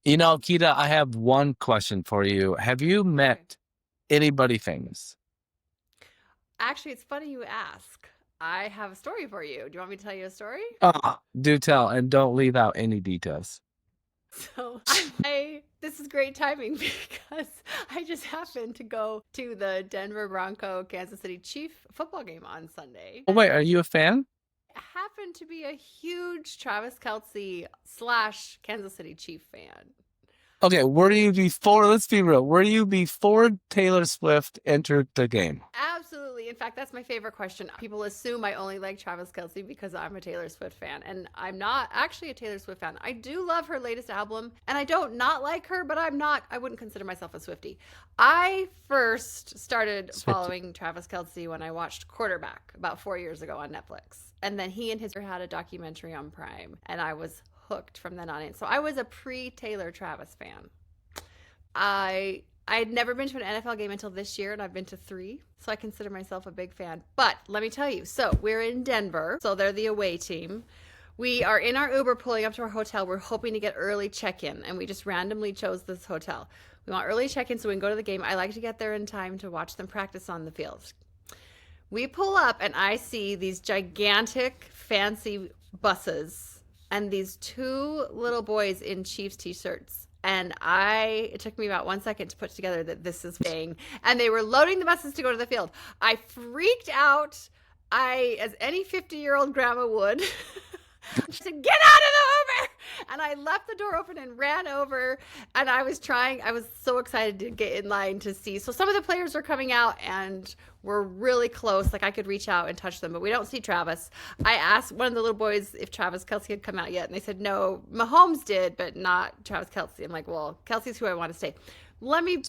Kita, I have one question for you. Have you Okay. met anybody famous? Actually, it's funny you ask. I have a story for you. Do you want me to tell you a story? Do tell and don't leave out any details. So, this is great timing because I just happened to go to the Denver Bronco Kansas City Chief football game on Sunday. Oh, wait, are you a fan? Happened to be a huge Travis Kelce slash Kansas City Chief fan. Okay, were you before, let's be real, were you before Taylor Swift entered the game? Absolutely. In fact, that's my favorite question. People assume I only like Travis Kelce because I'm a Taylor Swift fan, and I'm not actually a Taylor Swift fan. I do love her latest album, and I don't not like her, but I wouldn't consider myself a Swiftie. I first started Swiftie. following Travis Kelce when I watched Quarterback about 4 years ago on Netflix. And then he and his had a documentary on Prime, and I was hooked from then on in. So I was a pre Taylor Travis fan. I had never been to an NFL game until this year, and I've been to three, so I consider myself a big fan. But let me tell you, so we're in Denver, so they're the away team. We are in our Uber pulling up to our hotel. We're hoping to get early check in, and we just randomly chose this hotel. We want early check in so we can go to the game. I like to get there in time to watch them practice on the field. We pull up, and I see these gigantic, fancy buses and these two little boys in Chiefs t shirts. And it took me about 1 second to put together that this is thing. And they were loading the buses to go to the field. I freaked out. As any 50-year-old grandma would, I said, "Get out of the Uber!" And I left the door open and ran over. And I was so excited to get in line to see. So some of the players are coming out and we're really close. Like I could reach out and touch them, but we don't see Travis. I asked one of the little boys if Travis Kelce had come out yet, and they said no. Mahomes did, but not Travis Kelce. I'm like, well, Kelsey's who I want to stay. Let me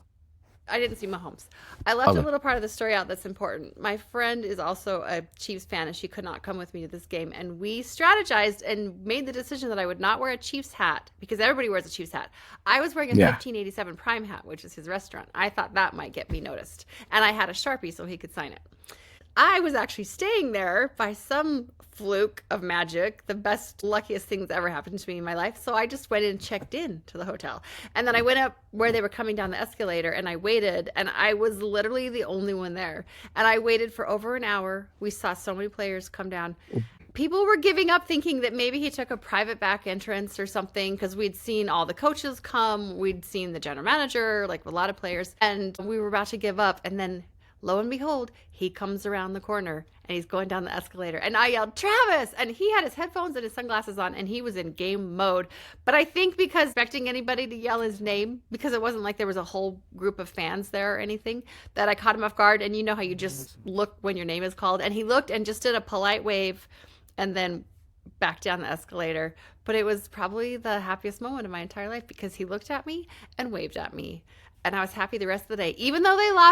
I didn't see Mahomes. I left a Okay. little part of the story out that's important. My friend is also a Chiefs fan, and she could not come with me to this game. And we strategized and made the decision that I would not wear a Chiefs hat because everybody wears a Chiefs hat. I was wearing a Yeah. 1587 Prime hat, which is his restaurant. I thought that might get me noticed. And I had a Sharpie so he could sign it. I was actually staying there by some fluke of magic, the best, luckiest things ever happened to me in my life. So I just went and checked in to the hotel. And then I went up where they were coming down the escalator and I waited, and I was literally the only one there. And I waited for over an hour. We saw so many players come down. People were giving up thinking that maybe he took a private back entrance or something because we'd seen all the coaches come, we'd seen the general manager, like a lot of players, and we were about to give up. And then lo and behold, he comes around the corner and he's going down the escalator. And I yelled, "Travis!" And he had his headphones and his sunglasses on and he was in game mode. But I think because expecting anybody to yell his name, because it wasn't like there was a whole group of fans there or anything, that I caught him off guard. And you know how you just look when your name is called. And he looked and just did a polite wave and then back down the escalator. But it was probably the happiest moment of my entire life because he looked at me and waved at me. And I was happy the rest of the day. Even though they lost